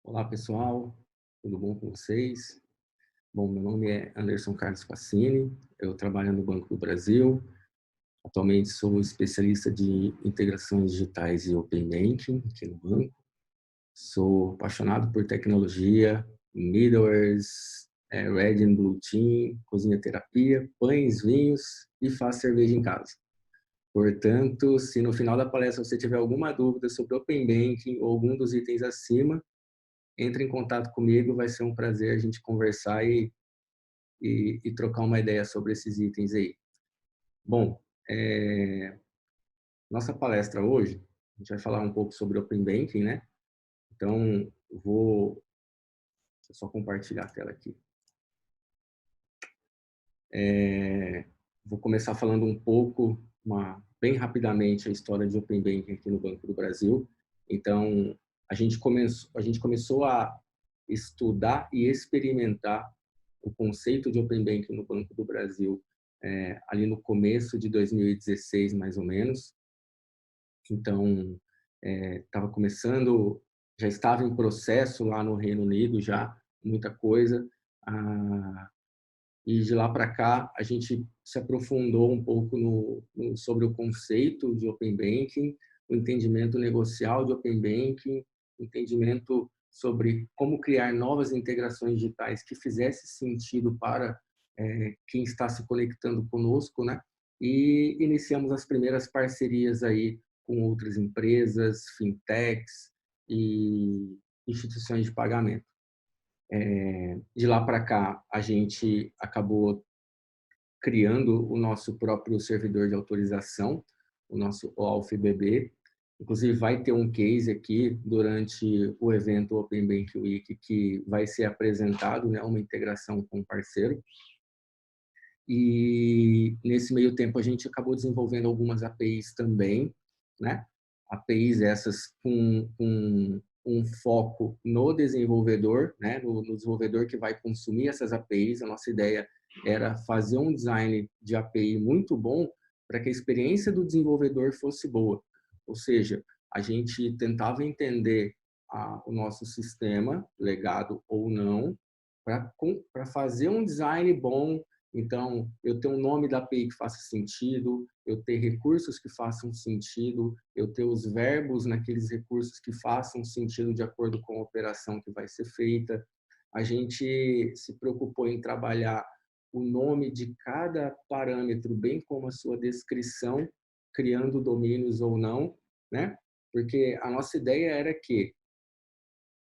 Olá, pessoal. Tudo bom com vocês? Bom, meu nome é Anderson Carlos Facini. Eu trabalho no Banco do Brasil. Atualmente sou especialista de integrações digitais e Open Banking aqui no banco. Sou apaixonado por tecnologia, middlewares, Red and Blue Team, cozinha terapia, pães, vinhos e faço cerveja em casa. Portanto, se no final da palestra você tiver alguma dúvida sobre Open Banking ou algum dos itens acima, entre em contato comigo, vai ser um prazer a gente conversar e trocar uma ideia sobre esses itens aí. Bom, nossa palestra hoje, a gente vai falar um pouco sobre Open Banking, né? Então, vou só compartilhar a tela aqui. Vou começar falando um pouco, bem rapidamente, a história de Open Banking aqui no Banco do Brasil. Então, a gente começou a estudar e experimentar o conceito de Open Banking no Banco do Brasil ali no começo de 2016, mais ou menos. Então, estava começando, já estava em processo lá no Reino Unido, já muita coisa. E de lá para cá, a gente se aprofundou um pouco sobre o conceito de Open Banking, o entendimento negocial de Open Banking, entendimento sobre como criar novas integrações digitais que fizesse sentido para quem está se conectando conosco, né? E iniciamos as primeiras parcerias aí com outras empresas, fintechs e instituições de pagamento. De lá para cá, a gente acabou criando o nosso próprio servidor de autorização, o nosso OAuth-BB. Inclusive, vai ter um case aqui durante o evento Open Bank Week que vai ser apresentado, né, uma integração com um parceiro. E nesse meio tempo a gente acabou desenvolvendo algumas APIs também, né? APIs essas com um foco no desenvolvedor, né? No desenvolvedor que vai consumir essas APIs. A nossa ideia era fazer um design de API muito bom para que a experiência do desenvolvedor fosse boa. Ou seja, a gente tentava entender o nosso sistema, legado ou não, para fazer um design bom. Então, eu ter um nome da API que faça sentido, eu ter recursos que façam sentido, eu ter os verbos naqueles recursos que façam sentido de acordo com a operação que vai ser feita. A gente se preocupou em trabalhar o nome de cada parâmetro, bem como a sua descrição, criando domínios ou não, né? Porque a nossa ideia era que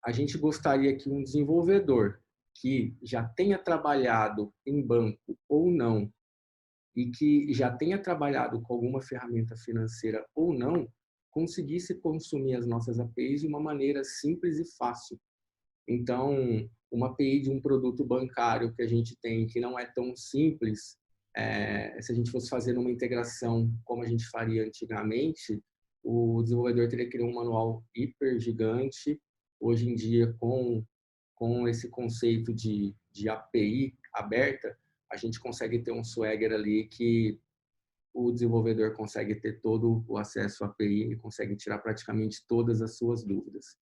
a gente gostaria que um desenvolvedor que já tenha trabalhado em banco ou não, e que já tenha trabalhado com alguma ferramenta financeira ou não, conseguisse consumir as nossas APIs de uma maneira simples e fácil. Então, uma API de um produto bancário que a gente tem que não é tão simples, se a gente fosse fazer uma integração como a gente faria antigamente, o desenvolvedor teria que criar um manual hiper gigante. Hoje em dia, com esse conceito de API aberta, a gente consegue ter um Swagger ali que o desenvolvedor consegue ter todo o acesso à API e consegue tirar praticamente todas as suas dúvidas.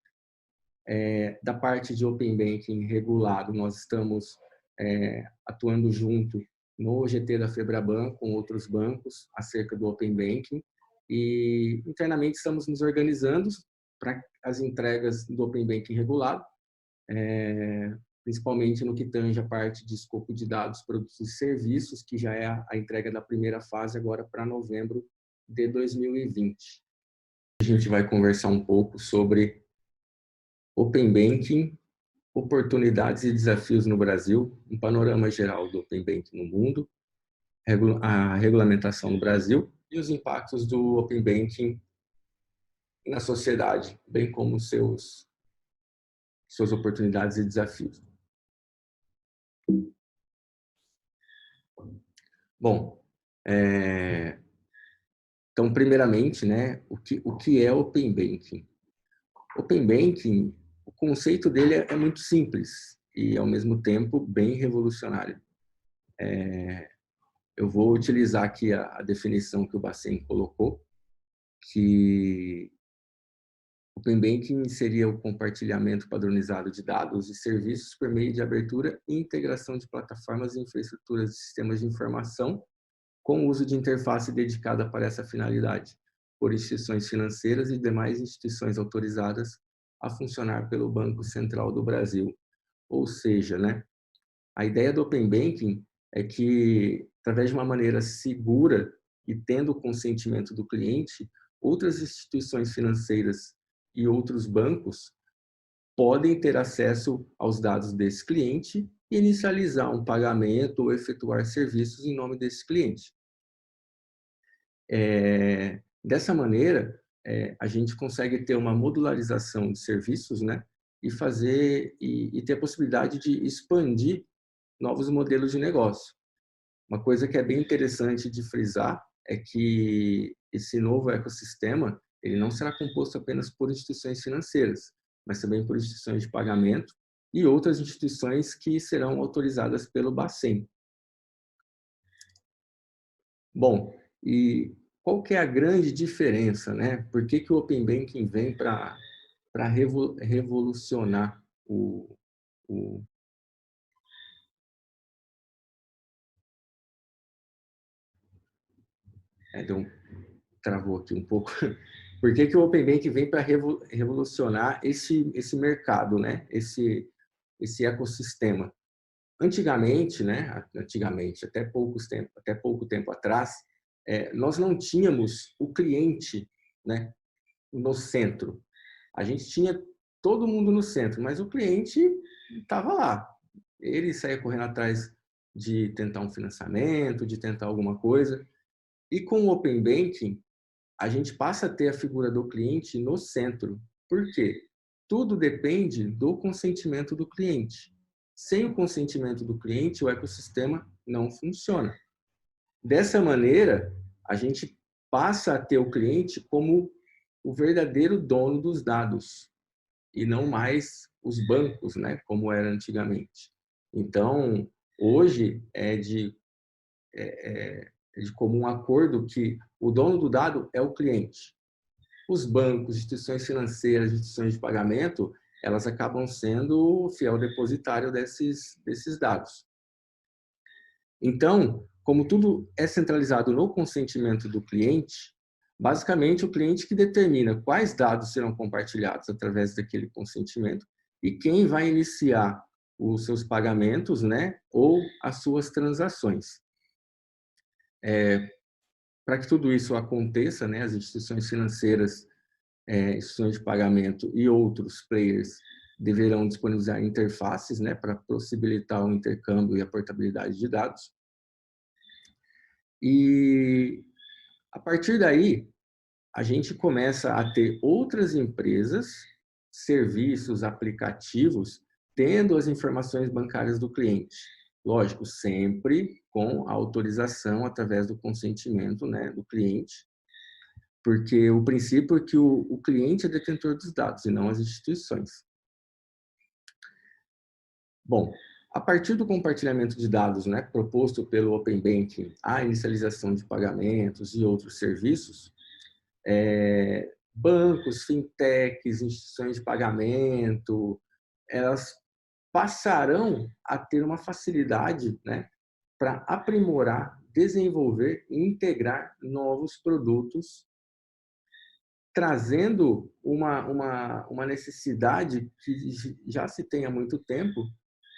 Da parte de Open Banking regulado, nós estamos atuando junto no GT da Febraban com outros bancos acerca do Open Banking e internamente estamos nos organizando para as entregas do Open Banking regulado, principalmente no que tange a parte de escopo de dados, produtos e serviços, que já é a entrega da primeira fase agora para novembro de 2020. A gente vai conversar um pouco sobre Open Banking, oportunidades e desafios no Brasil, um panorama geral do Open Banking no mundo, a regulamentação no Brasil e os impactos do Open Banking na sociedade, bem como suas oportunidades e desafios. Bom, então, primeiramente, né, o que é Open Banking? Open Banking, o conceito dele é muito simples e, ao mesmo tempo, bem revolucionário. Eu vou utilizar aqui a definição que o Bacen colocou, que Open Banking seria o compartilhamento padronizado de dados e serviços por meio de abertura e integração de plataformas e infraestruturas de sistemas de informação com o uso de interface dedicada para essa finalidade, por instituições financeiras e demais instituições autorizadas a funcionar pelo Banco Central do Brasil. Ou seja, né, a ideia do Open Banking é que, através de uma maneira segura e tendo o consentimento do cliente, outras instituições financeiras e outros bancos podem ter acesso aos dados desse cliente e inicializar um pagamento ou efetuar serviços em nome desse cliente. Dessa maneira, a gente consegue ter uma modularização de serviços, né? E fazer e ter a possibilidade de expandir novos modelos de negócio. Uma coisa que é bem interessante de frisar é que esse novo ecossistema ele não será composto apenas por instituições financeiras, mas também por instituições de pagamento e outras instituições que serão autorizadas pelo Bacen. Bom, e qual que é a grande diferença, né? Por que o Open Banking vem para revolucionar o... Travou aqui um pouco. Por que o Open Banking vem para revolucionar esse mercado, né? Esse ecossistema? Antigamente, né? Antigamente, até pouco tempo atrás, nós não tínhamos o cliente, né? No centro. A gente tinha todo mundo no centro, mas o cliente estava lá. Ele saía correndo atrás de tentar um financiamento, de tentar alguma coisa. E com o Open Banking, a gente passa a ter a figura do cliente no centro. Por quê? Tudo depende do consentimento do cliente. Sem o consentimento do cliente, o ecossistema não funciona. Dessa maneira, a gente passa a ter o cliente como o verdadeiro dono dos dados e não mais os bancos, né, como era antigamente. Então, hoje é de comum acordo que o dono do dado é o cliente. Os bancos, instituições financeiras, instituições de pagamento, elas acabam sendo o fiel depositário desses dados. Então, como tudo é centralizado no consentimento do cliente, basicamente o cliente que determina quais dados serão compartilhados através daquele consentimento e quem vai iniciar os seus pagamentos, né, ou as suas transações. Para que tudo isso aconteça, né, as instituições financeiras, instituições de pagamento e outros players deverão disponibilizar interfaces, né, para possibilitar o intercâmbio e a portabilidade de dados. E a partir daí, a gente começa a ter outras empresas, serviços, aplicativos, tendo as informações bancárias do cliente. Lógico, sempre com a autorização através do consentimento, né, do cliente, porque o princípio é que o cliente é detentor dos dados e não as instituições. Bom, a partir do compartilhamento de dados, né, proposto pelo Open Banking, a inicialização de pagamentos e outros serviços, bancos, fintechs, instituições de pagamento, elas passarão a ter uma facilidade, né, para aprimorar, desenvolver e integrar novos produtos, trazendo uma necessidade que já se tem há muito tempo,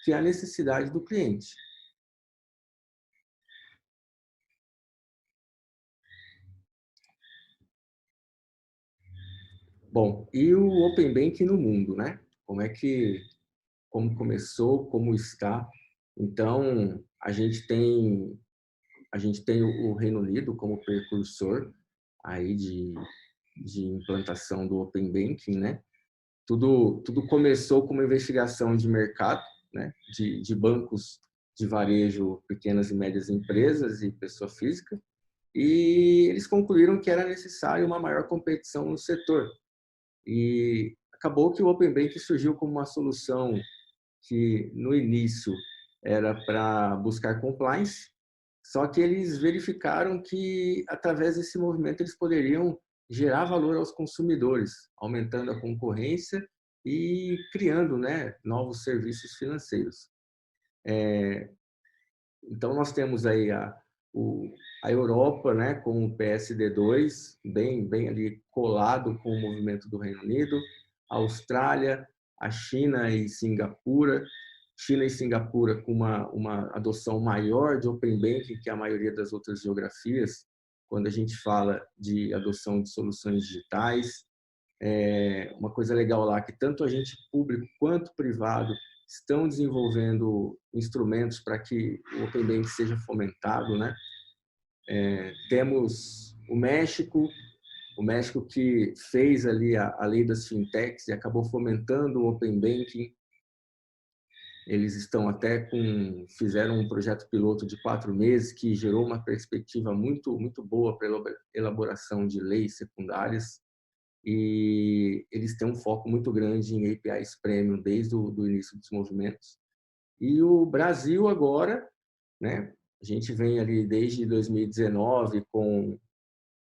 que é a necessidade do cliente. Bom, e o Open Banking no mundo, né? Como começou, como está? Então, a gente tem o Reino Unido como precursor aí de implantação do Open Banking, né? Tudo começou com uma investigação de mercado, né? De bancos de varejo, pequenas e médias empresas e pessoa física, e eles concluíram que era necessário uma maior competição no setor. E acabou que o Open Banking surgiu como uma solução que, no início, era para buscar compliance, só que eles verificaram que, através desse movimento, eles poderiam gerar valor aos consumidores, aumentando a concorrência e criando, né, novos serviços financeiros. Então, nós temos aí a Europa, né, com o PSD2, bem ali colado com o movimento do Reino Unido, a Austrália, a China e Singapura. China e Singapura com uma adoção maior de Open Banking que a maioria das outras geografias, quando a gente fala de adoção de soluções digitais. Uma coisa legal lá que tanto agente público quanto privado estão desenvolvendo instrumentos para que o Open Banking seja fomentado, né? Temos o México que fez ali a lei das fintechs e acabou fomentando o Open Banking. Eles estão até fizeram um projeto piloto de 4 meses que gerou uma perspectiva muito boa para a elaboração de leis secundárias. E eles têm um foco muito grande em APIs Premium desde o início dos movimentos. E o Brasil agora, né, a gente vem ali desde 2019 com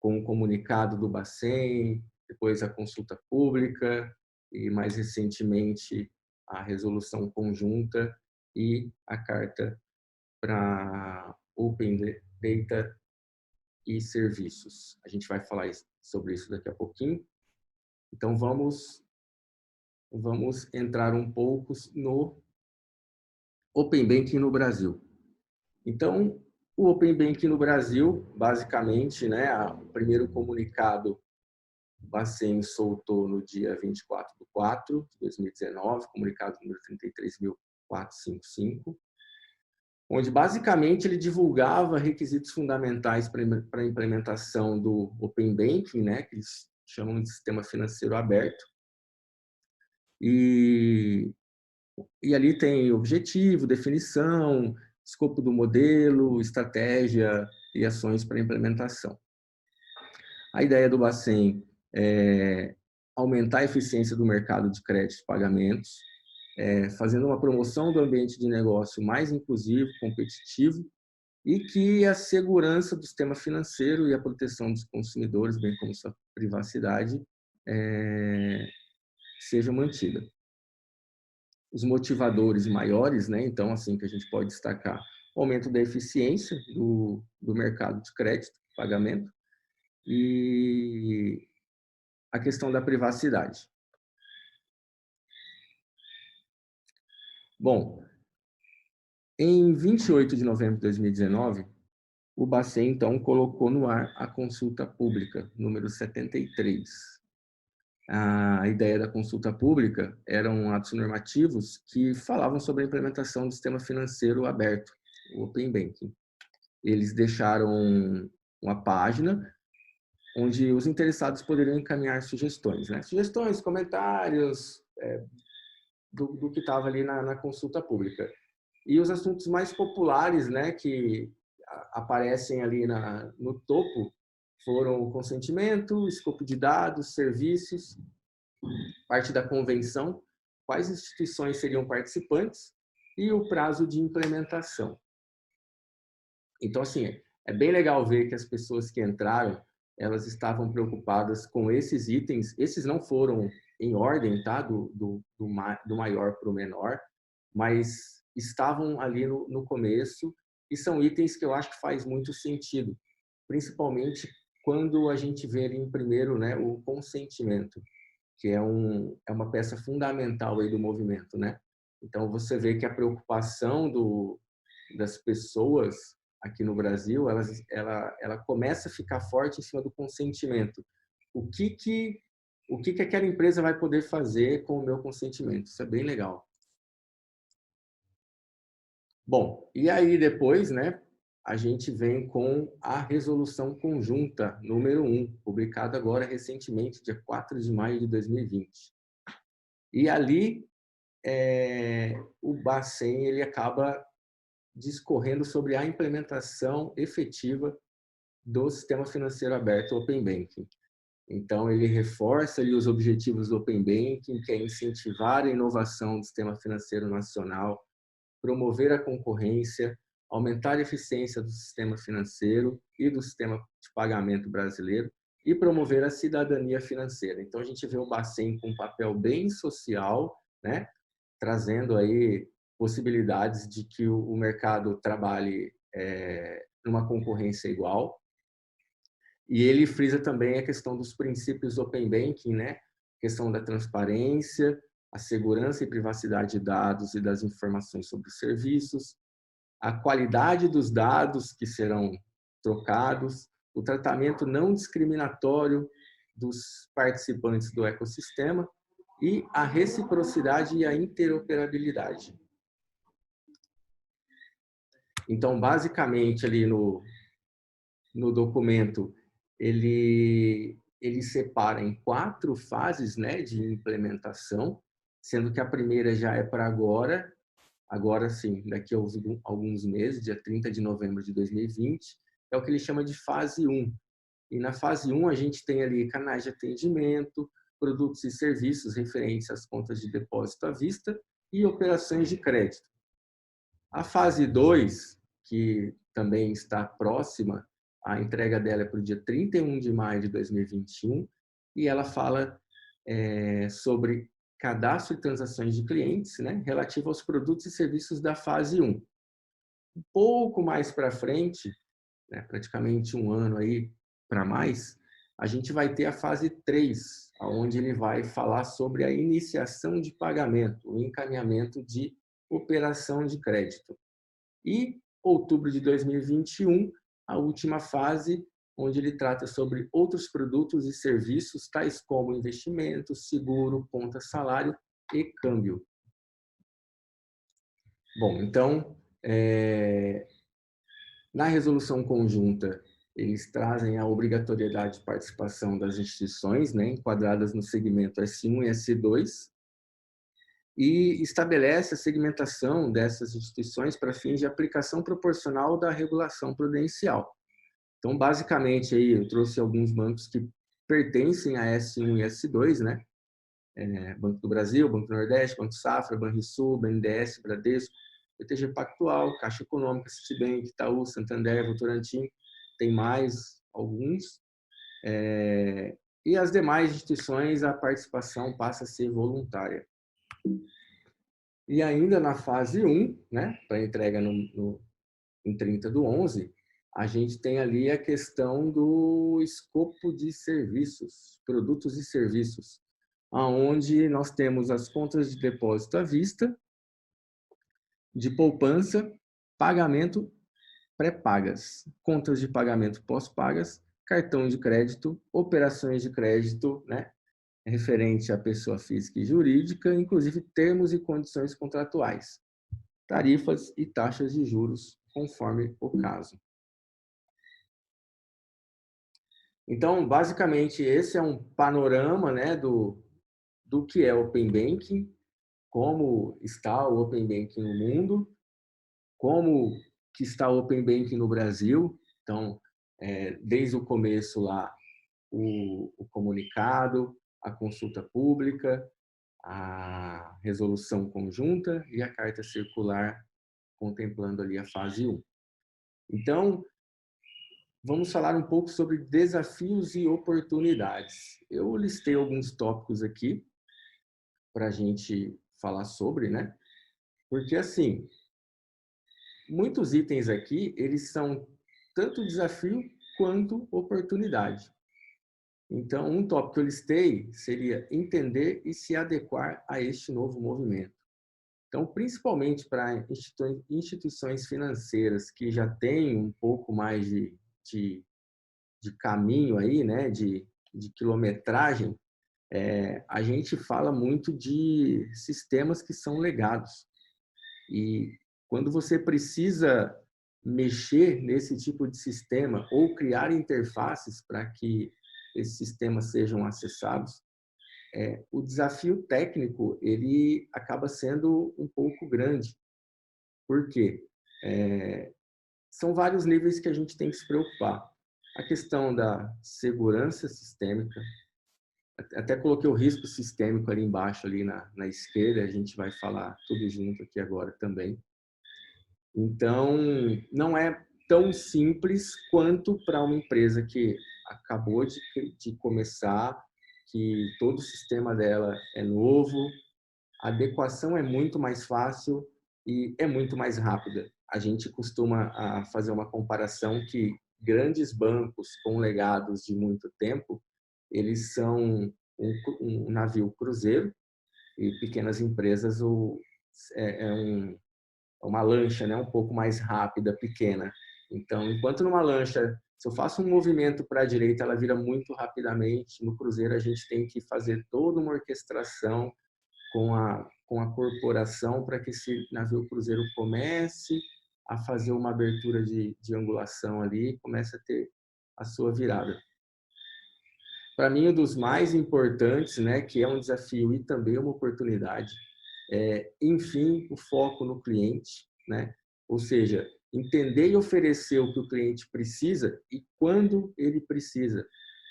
o comunicado do Bacen, depois a consulta pública e mais recentemente a resolução conjunta e a carta para Open Data e serviços. A gente vai falar sobre isso daqui a pouquinho. Então, vamos entrar um pouco no Open Banking no Brasil. Então, o Open Banking no Brasil, basicamente, né, o primeiro comunicado o Bacen soltou no dia 24/4 de 2019, comunicado número 33.455, onde basicamente ele divulgava requisitos fundamentais para a implementação do Open Banking, né, que eles chamam de sistema financeiro aberto. E ali tem objetivo, definição, escopo do modelo, estratégia e ações para implementação. A ideia do Bacen é aumentar a eficiência do mercado de crédito e pagamentos, fazendo uma promoção do ambiente de negócio mais inclusivo, competitivo e que a segurança do sistema financeiro e a proteção dos consumidores, bem como sua privacidade, seja mantida. Os motivadores maiores, né? Então, assim, que a gente pode destacar o aumento da eficiência do mercado de crédito, pagamento, e a questão da privacidade. Bom, em 28 de novembro de 2019, o Bacen, então, colocou no ar a consulta pública, número 73. A ideia da consulta pública eram atos normativos que falavam sobre a implementação do sistema financeiro aberto, o Open Banking. Eles deixaram uma página onde os interessados poderiam encaminhar sugestões, né? Sugestões, comentários do que estava ali na consulta pública. E os assuntos mais populares, né, que aparecem ali no topo foram o consentimento, escopo de dados, serviços, parte da convenção, quais instituições seriam participantes e o prazo de implementação. Então, assim, é bem legal ver que as pessoas que entraram, elas estavam preocupadas com esses itens. Esses não foram em ordem, tá? Do maior para o menor, mas estavam ali no começo e são itens que eu acho que faz muito sentido, principalmente quando a gente vê ali em primeiro, né, o consentimento, que é uma peça fundamental aí do movimento, né? Então, você vê que a preocupação das pessoas aqui no Brasil, ela começa a ficar forte em cima do consentimento. O que aquela empresa vai poder fazer com o meu consentimento? Isso é bem legal. Bom, e aí depois, né, a gente vem com a resolução conjunta número 1, publicada agora recentemente, dia 4 de maio de 2020. E ali, o Bacen ele acaba discorrendo sobre a implementação efetiva do sistema financeiro aberto Open Banking. Então, ele reforça ali os objetivos do Open Banking, que é incentivar a inovação do sistema financeiro nacional, promover a concorrência, aumentar a eficiência do sistema financeiro e do sistema de pagamento brasileiro e promover a cidadania financeira. Então, a gente vê o Bacen com um papel bem social, né? Trazendo aí possibilidades de que o mercado trabalhe numa concorrência igual. E ele frisa também a questão dos princípios Open Banking, né? A questão da transparência, a segurança e privacidade de dados e das informações sobre os serviços, a qualidade dos dados que serão trocados, o tratamento não discriminatório dos participantes do ecossistema e a reciprocidade e a interoperabilidade. Então, basicamente, ali no documento, ele separa em 4 fases, né, de implementação, sendo que a primeira já é para agora sim, daqui a alguns meses, dia 30 de novembro de 2020, é o que ele chama de fase 1. E na fase 1 a gente tem ali canais de atendimento, produtos e serviços referentes às contas de depósito à vista e operações de crédito. A fase 2, que também está próxima, a entrega dela é para o dia 31 de maio de 2021, e ela fala sobre cadastro e transações de clientes, né, relativo aos produtos e serviços da fase 1. Um pouco mais para frente, né, praticamente um ano aí para mais, a gente vai ter a fase 3, onde ele vai falar sobre a iniciação de pagamento, o encaminhamento de operação de crédito. E outubro de 2021, a última fase, onde ele trata sobre outros produtos e serviços, tais como investimento, seguro, conta salário e câmbio. Bom, então, na resolução conjunta, eles trazem a obrigatoriedade de participação das instituições, né, enquadradas no segmento S1 e S2, e estabelece a segmentação dessas instituições para fins de aplicação proporcional da regulação prudencial. Então, basicamente, aí eu trouxe alguns bancos que pertencem a S1 e S2, né? Banco do Brasil, Banco do Nordeste, Banco Safra, Banrisul, BNDES, Bradesco, BTG Pactual, Caixa Econômica, Citibank, Itaú, Santander, Votorantim, tem mais alguns. E as demais instituições, a participação passa a ser voluntária. E ainda na fase 1, né, para entrega em 30/11, a gente tem ali a questão do escopo de serviços, produtos e serviços, onde nós temos as contas de depósito à vista, de poupança, pagamento pré-pagas, contas de pagamento pós-pagas, cartão de crédito, operações de crédito, né, referente à pessoa física e jurídica, inclusive termos e condições contratuais, tarifas e taxas de juros, conforme o caso. Então, basicamente, esse é um panorama, né, do que é Open Banking, como está o Open Banking no mundo, como que está o Open Banking no Brasil. Então, desde o começo lá, o comunicado, a consulta pública, a resolução conjunta e a carta circular contemplando ali a fase 1. Então, vamos falar um pouco sobre desafios e oportunidades. Eu listei alguns tópicos aqui para a gente falar sobre, né? Porque, assim, muitos itens aqui, eles são tanto desafio quanto oportunidade. Então, um tópico que eu listei seria entender e se adequar a este novo movimento. Então, principalmente para instituições financeiras que já têm um pouco mais de caminho aí, né, de quilometragem, a gente fala muito de sistemas que são legados. E quando você precisa mexer nesse tipo de sistema ou criar interfaces para que esses sistemas sejam acessados, o desafio técnico ele acaba sendo um pouco grande. Por quê? São vários níveis que a gente tem que se preocupar. A questão da segurança sistêmica, até coloquei o risco sistêmico ali embaixo, ali na esquerda, a gente vai falar tudo junto aqui agora também. Então, não é tão simples quanto para uma empresa que acabou de começar, que todo o sistema dela é novo, a adequação é muito mais fácil e é muito mais rápida. A gente costuma fazer uma comparação que grandes bancos com legados de muito tempo, eles são um navio cruzeiro e pequenas empresas é uma lancha, né, um pouco mais rápida, pequena. Então, enquanto numa lancha, se eu faço um movimento para a direita, ela vira muito rapidamente. No cruzeiro, a gente tem que fazer toda uma orquestração com a corporação para que esse navio cruzeiro comece a fazer uma abertura de angulação ali, comece a ter a sua virada. Para mim, um dos mais importantes, né, que é um desafio e também uma oportunidade, enfim, o foco no cliente, né? Ou seja, entender e oferecer o que o cliente precisa e quando ele precisa.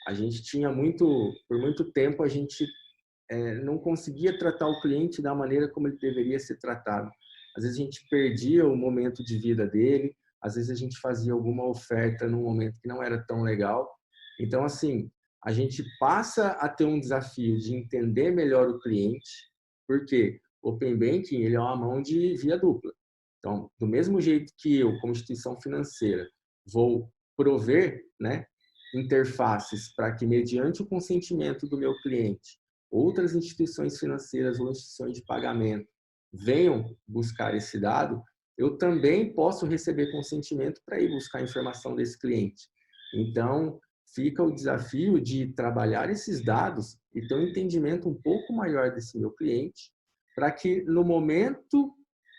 A gente tinha por muito tempo, a gente não conseguia tratar o cliente da maneira como ele deveria ser tratado. Às vezes a gente perdia o momento de vida dele, às vezes a gente fazia alguma oferta num momento que não era tão legal. Então, assim, a gente passa a ter um desafio de entender melhor o cliente, porque o Open Banking ele é uma mão de via dupla. Então, do mesmo jeito que eu, como instituição financeira, vou prover, né, interfaces para que, mediante o consentimento do meu cliente, outras instituições financeiras ou instituições de pagamento venham buscar esse dado, eu também posso receber consentimento para ir buscar a informação desse cliente. Então, fica o desafio de trabalhar esses dados e ter um entendimento um pouco maior desse meu cliente, para que no momento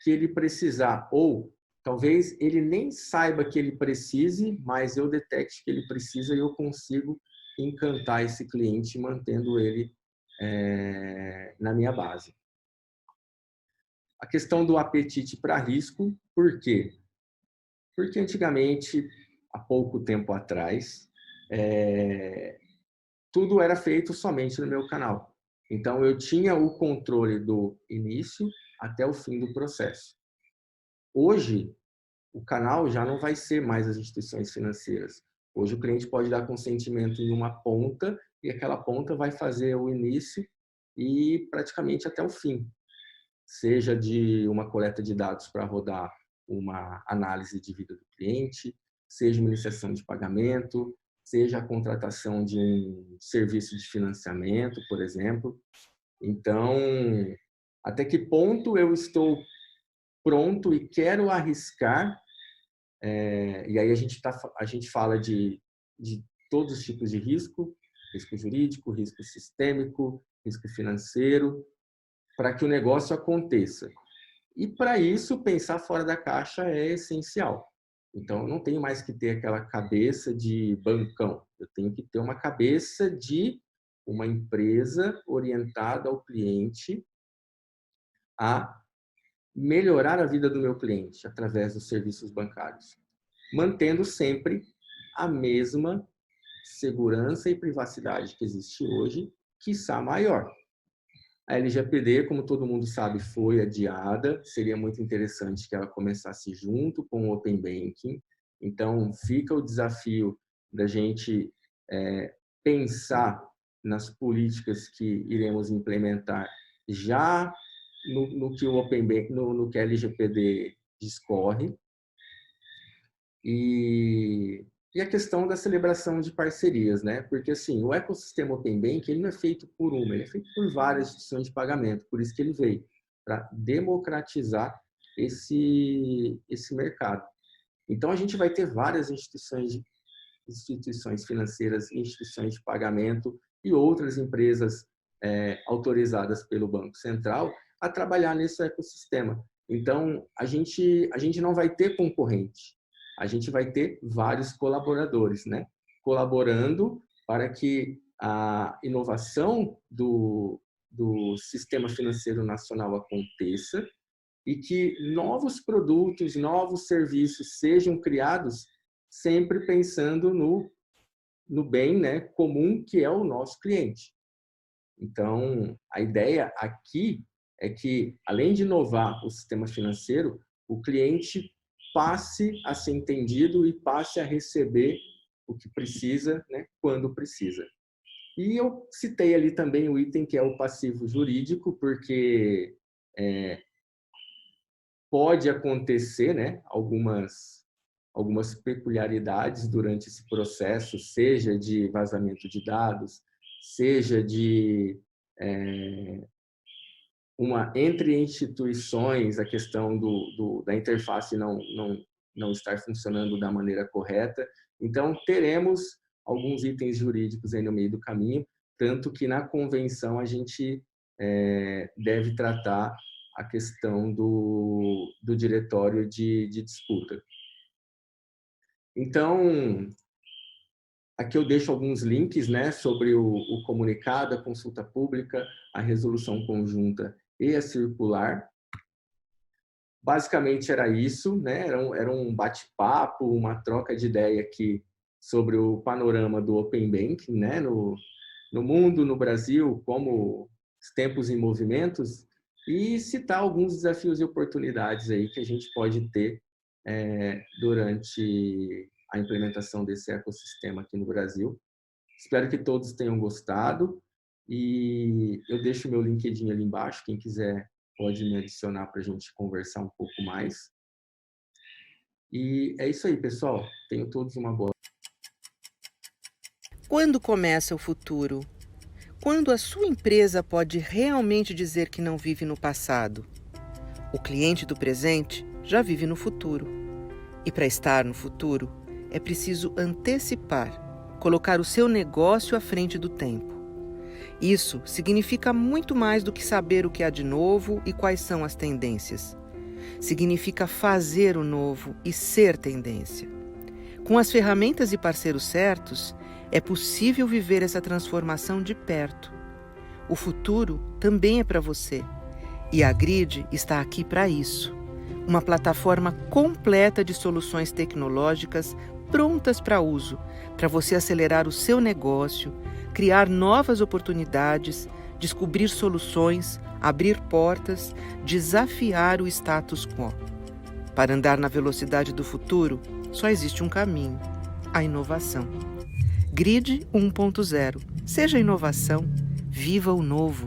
que ele precisar, ou talvez ele nem saiba que ele precise, mas eu detecte que ele precisa e eu consigo encantar esse cliente mantendo ele na minha base. A questão do apetite para risco, por quê? Porque antigamente, há pouco tempo atrás, tudo era feito somente no meu canal. Então, eu tinha o controle do início até o fim do processo. Hoje, o canal já não vai ser mais as instituições financeiras. Hoje, o cliente pode dar consentimento em uma ponta e aquela ponta vai fazer o início e praticamente até o fim. Seja de uma coleta de dados para rodar uma análise de vida do cliente, seja uma iniciação de pagamento, seja a contratação de um serviço de financiamento, por exemplo. Então, até que ponto eu estou pronto e quero arriscar? E aí a gente fala de todos os tipos de risco: risco jurídico, risco sistêmico, risco financeiro, para que o negócio aconteça. E para isso, pensar fora da caixa é essencial. Então, eu não tenho mais que ter aquela cabeça de bancão. Eu tenho que ter uma cabeça de uma empresa orientada ao cliente a melhorar a vida do meu cliente através dos serviços bancários, mantendo sempre a mesma segurança e privacidade que existe hoje, quiçá maior. A LGPD, como todo mundo sabe, foi adiada. Seria muito interessante que ela começasse junto com o Open Banking. Então, fica o desafio da gente pensar nas políticas que iremos implementar já no que o Open Banking, no que a LGPD discorre. E a questão da celebração de parcerias, né? Porque assim, o ecossistema Open Banking ele não é feito por uma, ele é feito por várias instituições de pagamento, por isso que ele veio, para democratizar esse mercado. Então a gente vai ter várias instituições financeiras, instituições de pagamento e outras empresas autorizadas pelo Banco Central a trabalhar nesse ecossistema. Então a gente não vai ter concorrente. A gente vai ter vários colaboradores, né? Colaborando para que a inovação do sistema financeiro nacional aconteça e que novos produtos, novos serviços sejam criados sempre pensando no bem, né, comum que é o nosso cliente. Então, a ideia aqui é que, além de inovar o sistema financeiro, o cliente passe a ser entendido e passe a receber o que precisa, né, quando precisa. E eu citei ali também o item que é o passivo jurídico, porque pode acontecer, né, algumas peculiaridades durante esse processo, seja de vazamento de dados, seja de uma entre instituições, a questão da interface não estar funcionando da maneira correta. Então, teremos alguns itens jurídicos aí no meio do caminho, tanto que na convenção a gente deve tratar a questão do diretório de disputa. Então, aqui eu deixo alguns links, né, sobre o comunicado, a consulta pública, a resolução conjunta e a circular. Basicamente era isso, né? Era um bate-papo, uma troca de ideia aqui sobre o panorama do Open Banking, né? No mundo, no Brasil, como os tempos em movimentos, e citar alguns desafios e oportunidades aí que a gente pode ter durante a implementação desse ecossistema aqui no Brasil. Espero que todos tenham gostado e eu deixo meu LinkedIn ali embaixo, quem quiser pode me adicionar para a gente conversar um pouco mais. E é isso aí, pessoal. Tenham todos uma boa. Quando começa o futuro? Quando a sua empresa pode realmente dizer que não vive no passado? O cliente do presente já vive no futuro. E para estar no futuro, é preciso antecipar, colocar o seu negócio à frente do tempo. Isso significa muito mais do que saber o que há de novo e quais são as tendências. Significa fazer o novo e ser tendência. Com as ferramentas e parceiros certos, é possível viver essa transformação de perto. O futuro também é para você. E a Grid está aqui para isso. Uma plataforma completa de soluções tecnológicas prontas para uso, para você acelerar o seu negócio, criar novas oportunidades, descobrir soluções, abrir portas, desafiar o status quo. Para andar na velocidade do futuro, só existe um caminho: a inovação. Grid 1.0. Seja inovação, viva o novo.